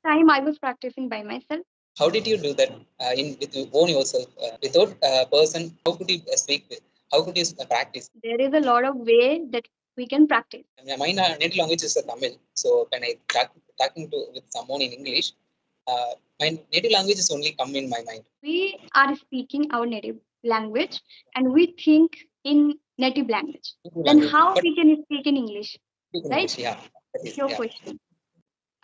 time I was practicing by myself. How did you do that in with your own yourself without a person? How could you speak with? How could you practice? There is a lot of way that we can practice. My native language is Tamil, so when I talking to with someone in English, my native language is only come in my mind. We are speaking our native language and we think in native language. Native Then language, how but we can speak in English, speak in right? English, yeah, that It's is, your yeah, question.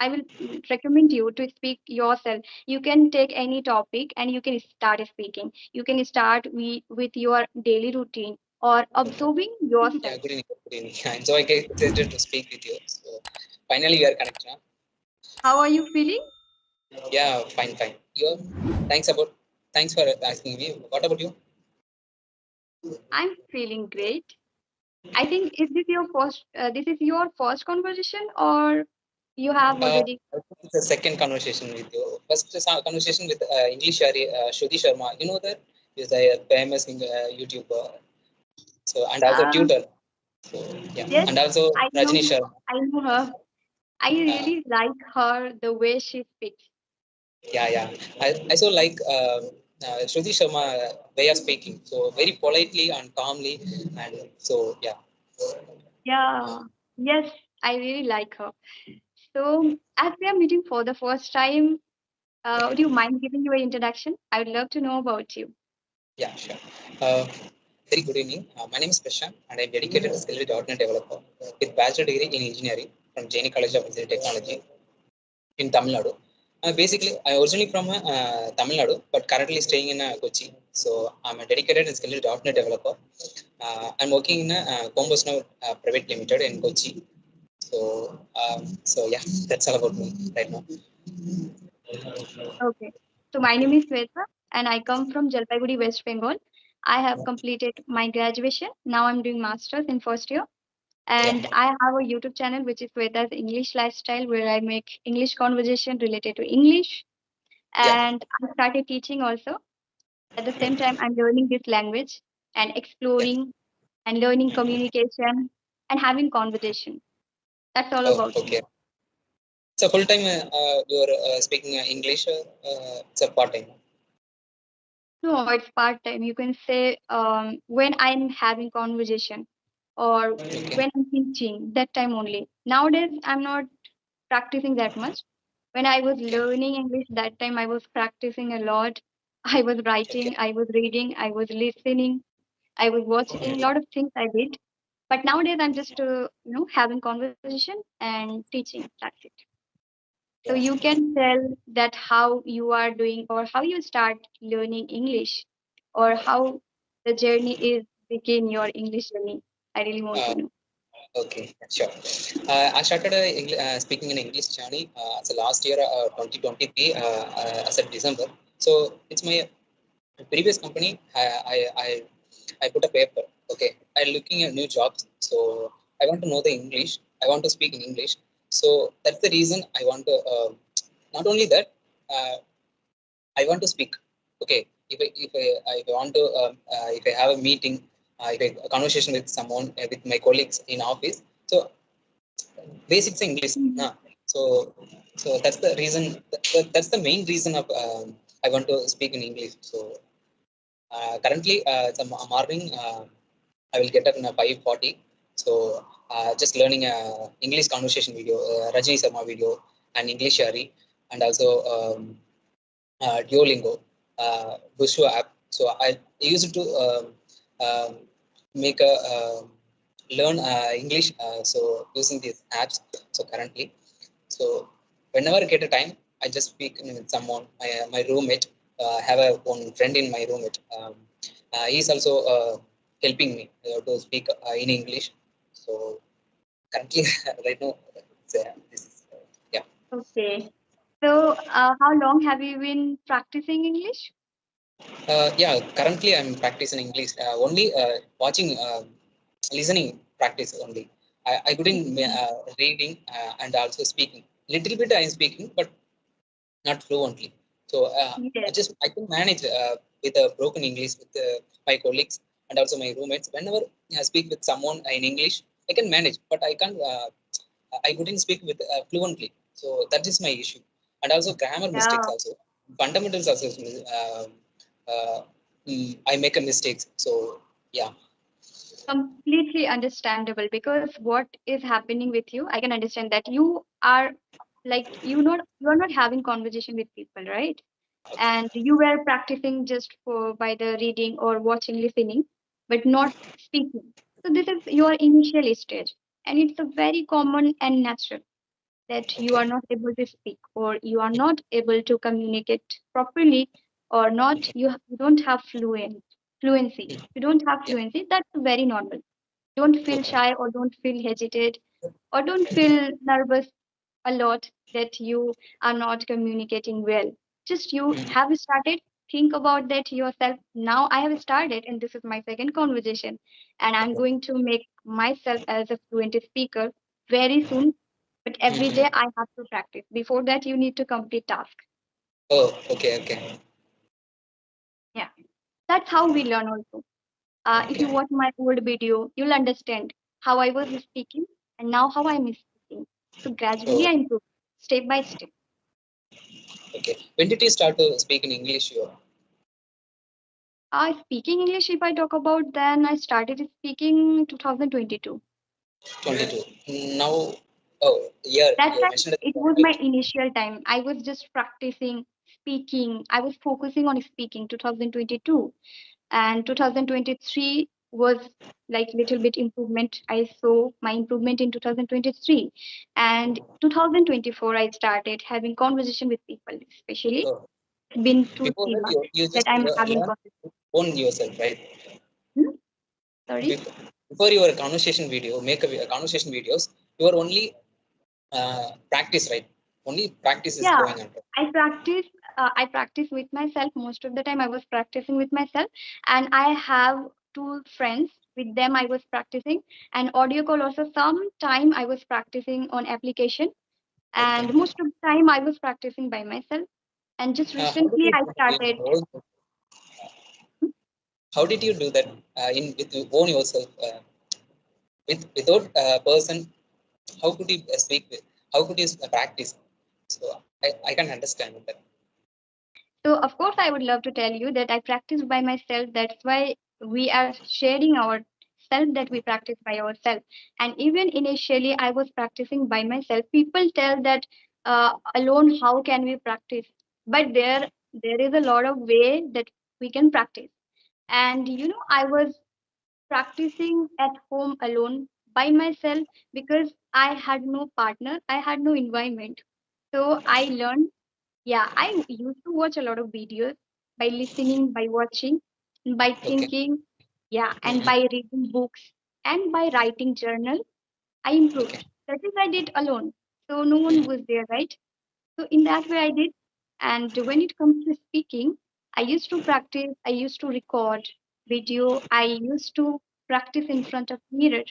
I will recommend you to speak yourself. You can take any topic and you can start speaking. You can start with your daily routine or observing yeah. yourself. Good evening, good evening. And so I get excited to speak with you. So finally, we are connected. Huh? How are you feeling? Yeah, fine, fine. You, thanks about, thanks for asking me. What about you? I'm feeling great. I think this is your first conversation or you have already. I think it's the second conversation with you. First conversation with English Shruti Sharma. You know that is a famous YouTuber. So and also Uh, tutor. So yeah, yes, and also I know. Rajini Sharma. I know her. I Uh, really like her the way she speaks. yeah, yeah. I so like Shruti Sharma way of speaking. So very politely and calmly, and so yeah. Yeah. Yes, I really like her. So, as we are meeting for the first time, would you mind giving your introduction? I would love to know about you. Yeah, sure. Uh, Very good evening. My name is Prashanth, and I'm dedicated skilled .NET developer with bachelor degree in engineering from Jaini College of Engineering Technology in Tamil Nadu. Basically, I'm originally from Tamil Nadu, but currently staying in Kochi. So I'm a dedicated and skilled .NET developer. I'm working in Combos now Private Limited in Kochi. So, so yeah, that's all about me right now. Okay. So, my name is Swetha, and I come from Jalpaiguri, West Bengal. I have completed my graduation. Now I'm doing masters in first year. Yeah, And I have a YouTube channel which is Swetha's English Lifestyle, where I make English conversation related to English. yeah, And I started teaching also. At the same time, I'm learning this language and yeah. exploring and learning communication and having conversation. That's all Oh, about me. okay. So full time you're speaking English. It's a part time. No, it's part time. You can say when I'm having conversation or Okay, when I'm teaching, that time only. Nowadays, I'm not practicing that much. When I was okay, learning English, that time I was practicing a lot. I was okay. writing, I was reading, I was listening, I was watching, a lot of things I did. But nowadays, I'm just having conversation and teaching. That's it. So Yeah. you can tell that how you are doing or how you start learning English or how the journey is begin your English journey. I really want Uh, to know. okay, sure. I started speaking in English journey as a last year, 2023, as of December. So it's my previous company. I put a paper. Okay, I'm looking at new jobs. So I want to know the English. I want to speak in English. So that's the reason I want to. Not only that, uh, I want to speak. Okay, if I want to, if I have a meeting, a conversation with someone, with my colleagues in office, so basics English. Mhm. Nah. So, so that's the reason. That's the main reason of I want to speak in English. So currently, it's a morning. I will get up in a 5:40. So just learning English conversation video, Rajini Sharma video, and English Shari, and also. Duolingo, Bushu app. So I used to um, make a learn English. So using these apps. So currently, so whenever I get a time, I just speak with someone. My roommate. Have a one friend in my roommate. He's also helping me to speak in English. So currently, right now, this is, yeah. Okay. So, how long have you been practicing English? Yeah, currently I'm practicing English. Only watching, listening practice only. I couldn't reading and also speaking. Little bit I'm speaking, but not fluently. So Yes. I can manage with a broken English with my colleagues and also my roommates. Whenever I speak with someone in English, I can manage, but I can't. I couldn't speak with fluently. So that is my issue. and also grammar mistakes Yeah. also, fundamentals also. Uh, I make a mistakes. So yeah. Completely understandable, because what is happening with you, I can understand that you are like you are not having conversation with people, right? Okay. And you were practicing just for by the reading or watching, listening, but not speaking. So this is your initial stage, and it's a very common and natural that you are Okay. not able to speak or you are not able to communicate properly, or not you don't have fluency. Mm. You don't have Yeah. fluency. That's very normal. Don't feel Okay. shy or don't feel hesitate or don't feel nervous a lot that you are not communicating well. Just you Mm. have started, think about that yourself. Now I have started, and this is my second conversation, and I'm Okay. going to make myself as a fluent speaker very soon. But every day Mm-hmm. I have to practice. Before that, you need to complete task. Oh, okay, okay, Yeah, that's how we learn also. If you okay. watch my old video, you'll understand how I was speaking and now how I'm speaking. So gradually Oh, I improve step by step. okay. When did you start to speak in English? You Speaking English, if I talk about, then I started speaking 2022. 22. Now, oh, year That you time mentioned it, it was my right? initial time. I was just practicing speaking. I was focusing on speaking 2022, and 2023 was like little bit improvement. I saw my improvement in 2023, and 2024 I started having conversation with people, especially Oh, it's been two before three that, months you that just I'm having learn conversation. to own yourself, right? Hmm? Sorry. Before, before your conversation video, make a conversation videos, you are only practice, right? Only practice is Yeah, going on. I practice with myself. Most of the time I was practicing with myself, and I have two friends. With them I was practicing, and audio call also. Some time I was practicing on application, Okay. and most of the time I was practicing by myself. And just How did recently you I do in started. how did you do that in with own yourself without a person? How could you speak with? How could you practice? So I can understand that. So of course I would love to tell you that I practice by myself. That's why we are sharing our self, that we practice by ourselves. And even initially I was practicing by myself. People tell that alone how can we practice? But there is a lot of way that we can practice. And I was practicing at home alone by myself because I had no partner, I had no environment. So I learned, yeah, I used to watch a lot of videos by listening, by watching, by Okay. thinking, yeah, and Mm-mm. by reading books and by writing journal. I Okay. improved. That is, I did alone. So no one Mm. was there, right? So in that way, I did. And when it comes to speaking, I used to practice. I used to record video. I used to practice in front of mirror,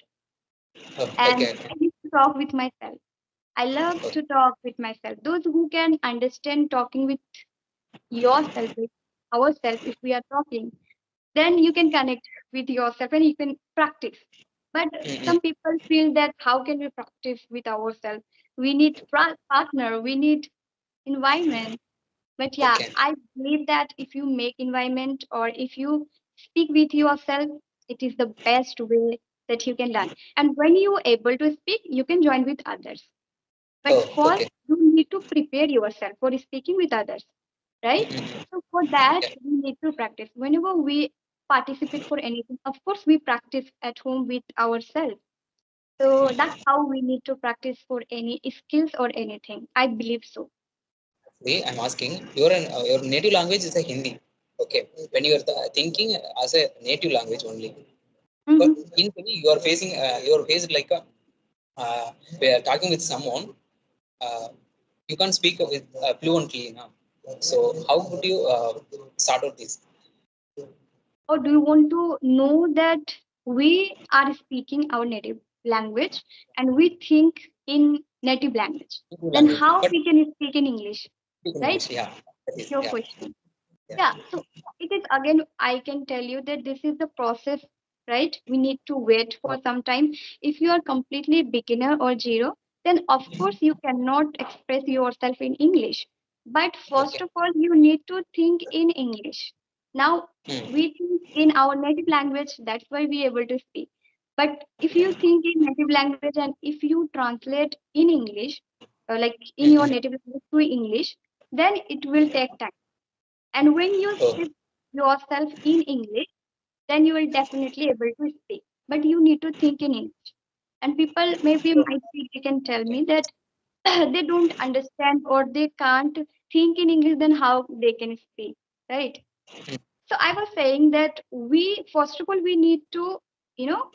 Oh, and okay. Okay. I used to talk with myself. I love Okay. to talk with myself. Those who can understand talking with yourself, with ourselves, if we are talking, then you can connect with yourself and you can practice. But Mm-mm. some people feel that how can we practice with ourselves? We need partner, we need environment. But yeah, Okay. I believe that if you make environment or if you speak with yourself, it is the best way that you can learn. And when you are able to speak, you can join with others. But Oh, first, okay. you need to prepare yourself for speaking with others, right? Mm-mm. So for that, Yeah. we need to practice. Whenever we participate for anything, of course, we practice at home with ourselves. So that's how we need to practice for any skills or anything. I believe so. See, I'm asking your native language is a Hindi. Okay. When you are thinking as a native language only, but Hmm. in Hindi you are faced like a we are talking with someone. Uh, you can't speak with fluently now. So how would you start out this Or do you want to know that we are speaking our native language and we think in native language? native Then language? how But we can speak in English, speak in right? English, yeah. That is, Your yeah. question. Yeah. Yeah, so it is again, I can tell you that this is the process, right? We need to wait for some time. If you are completely beginner or zero, then of course you cannot express yourself in English. But Okay. first of all, you need to think in English. Now, Mm. we think in our native language, that's why we able to speak. But if you think in native language and if you translate in English, like in your Mm-hmm. native language to English, then it will take time. And when you Oh, shift yourself in English, then you will definitely able to speak. But you need to think in English. And people maybe oh, might be they can tell me that they don't understand or they can't think in English, then how they can speak, right? mm, So I was saying that we first of all we need to, you know,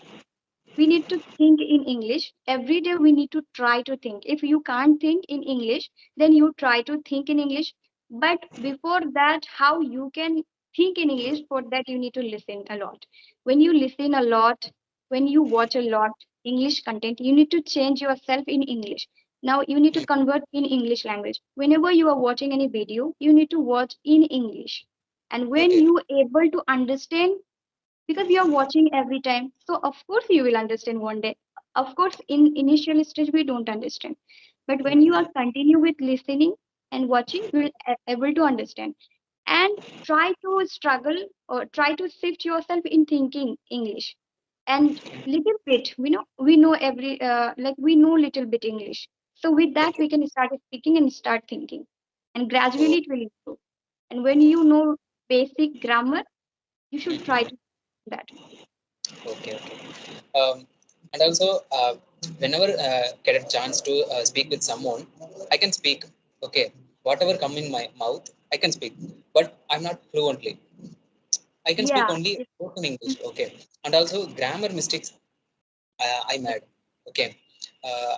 we need to think in English. Every day we need to try to think. If you can't think in English, then you try to think in English. But before that, how you can think in English, for that you need to listen a lot. When you listen a lot, when you watch a lot English content, you need to change yourself in English. Now you need to mm, convert in English language. Whenever you are watching any video, you need to watch in English. And when okay. you able to understand, because you're watching every time, so of course you will understand one day. Of course in initial stage we don't understand, but when you are continue with listening and watching, you will able to understand. And try to struggle or try to shift yourself in thinking English. And little bit we know every like we know little bit English, so with that Okay. we can start speaking and start thinking, and Oh, gradually it will improve. And when you know basic grammar, you should try to that. okay, okay. And also, whenever get a chance to speak with someone, I can speak. Okay, whatever come in my mouth, I can speak, but I'm not fluently. I can speak Yeah. only spoken English. Okay, and also grammar mistakes. I made. Okay, uh,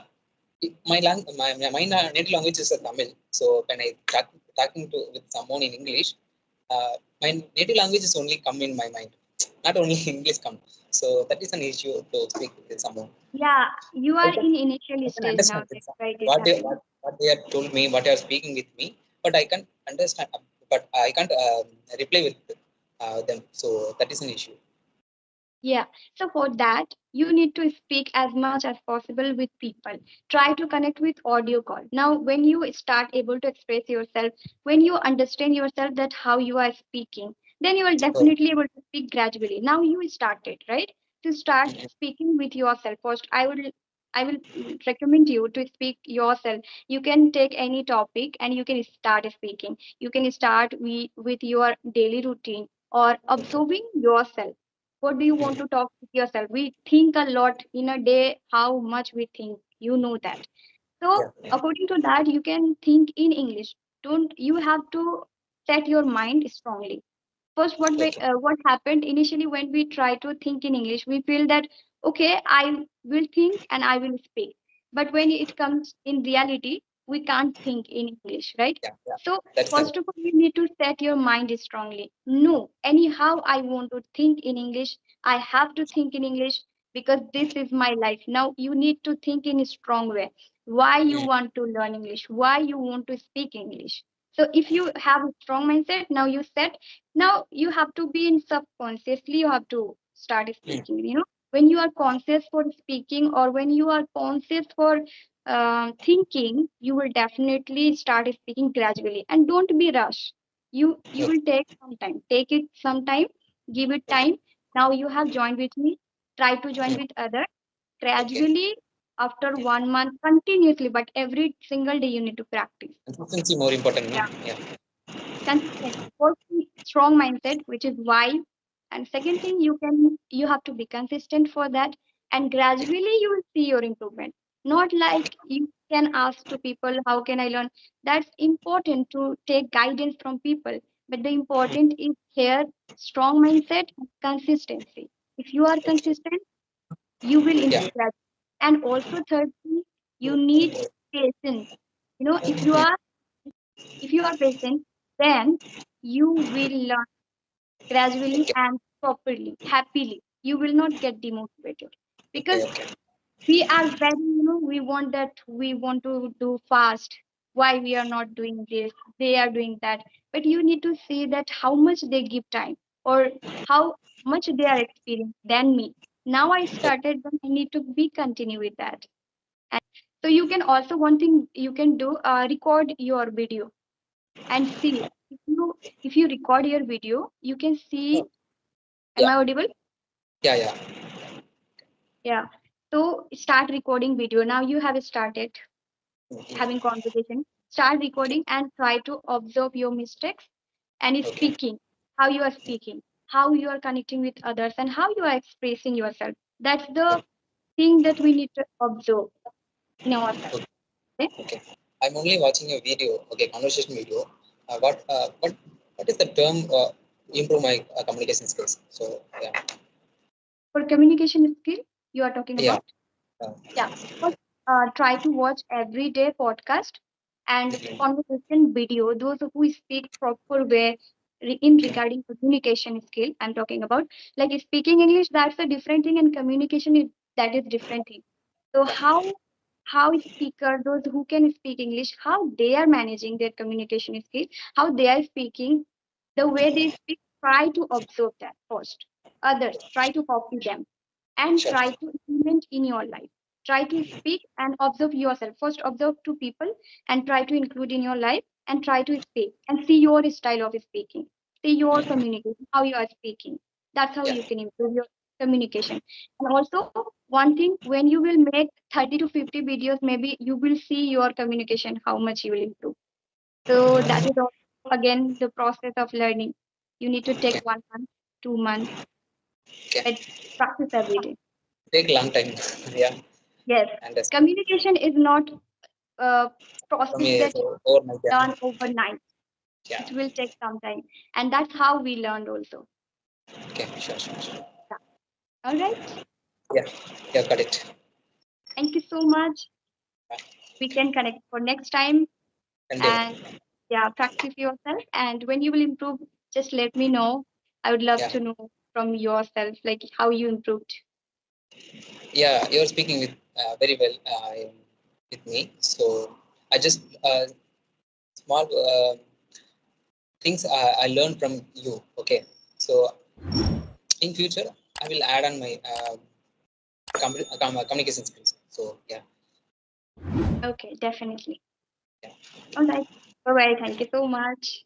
my native language is a Tamil. So when I talking to with someone in English, my native language is only come in my mind, not only English come. So that is an issue to speak with someone. Yeah, you I are can in initial I can stage now. understand it. That's why it is What they happening. what they have told me, what they are speaking with me, but I can understand, but I can't reply with them. So that is an issue. Yeah. So for that, you need to speak as much as possible with people. Try to connect with audio call. Now, when you start able to express yourself, when you understand yourself that how you are speaking, then you will So, definitely able to speak gradually. Now you started, right? To start mhm, speaking with yourself first, I will recommend you to speak yourself. You can take any topic and you can start speaking. You can start with your daily routine or observing yourself. What do you want mhm, to talk with yourself? We think a lot in a day, how much we think, you know that. So yeah, yeah. according to that, you can think in English. Don't you have to set your mind strongly. First, Okay. what happened initially when we try to think in English, we feel that okay, I will think and I will speak. But when it comes in reality, we can't think in English, right? Yeah, yeah. So That's correct. first of all, you need to set your mind strongly. No, anyhow I want to think in English, I have to think in English, because this is my life. Now you need to think in a strong way. Why you Mm, want to learn English, why you want to speak English. So if you have a strong mindset, now you set, now you have to be in subconsciously, you have to start mm, speaking. When you are conscious for speaking, or when you are conscious for thinking, you will definitely start speaking gradually. And don't be rush. You okay, will take some time, take it some time, give it okay, time. Now you have joined with me, try to join mm, with others okay. gradually. After Mm. 1 month continuously, but every single day you need to practice. Consistency more important, no? Yeah. Consistency. First thing, strong mindset, which is why. And second thing, you have to be consistent for that. And gradually you will see your improvement. Not like you can ask to people, how can I learn? That's important to take guidance from people. But the Mm, important is here strong mindset and consistency. If you are okay. consistent, you will Yeah. improve that. And also third thing, you need patience. If you Mm, are if you are patient, then you will learn gradually okay. and properly, happily. You will not get demotivated, Okay. because Okay. we are very, we want that, we want to do fast. Why we are not doing this? They are doing that. But you need to see that how much they give time, or how much they are experienced than me. Now I Okay. started, then I need to be continue with that. So you can also, one thing you can do, record your video. And see, if you record your video, you can Oh, see. Am yeah, I audible? yeah, yeah. Yeah. So start recording video. Now you have started having Mhm. conversation. Start Okay, recording and try to observe your mistakes and okay, speaking, how you are speaking, how you are connecting with others, and how you are expressing yourself. That's the okay, thing that we need to observe in ourselves. okay. Okay? Okay. I'm only watching a video, okay, conversation video. What is the term improve my communication skills? So yeah, For communication skill, you are talking yeah, about. uh, Yeah. First, try to watch everyday podcast and mhm, conversation video. Those who speak proper way in regarding communication skill, I'm talking about. Like speaking English, that's a different thing, and communication is that is different thing. So yeah, how speaker, those who can speak English, how they are managing their communication skill, how they are speaking, the way they speak, try to observe that first. Others, try to copy them and sure, try to implement in your life. Try to speak and observe yourself. First, observe two people and try to include in your life and try to speak and see your style of speaking. See your mhm, communication, how you are speaking. That's how yeah, you can improve your communication. And also, one thing, when you will make 30 to 50 videos, maybe you will see your communication, how much you will improve. So that is also, again, the process of learning. You need to take okay, 1 month, 2 months, okay. but practice every day. Take long time, yeah, Yes, and that's communication is not a for process me that it's is overnight, yeah, done overnight. yeah, It will take some time, and that's how we learned also. okay, sure, sure, sure, Yeah. All right. yeah, yeah, got it. Thank you so much. We can connect for next time, And and yeah, practice yourself. And when you will improve, just let me know. I would love yeah, to know from yourself, like how you improved. yeah, you're speaking with very well with me. So I just small things I learned from you. Okay, so in future I will add on my communication skills. So yeah, Okay, definitely. yeah. All right. Bye bye. Thank you so much.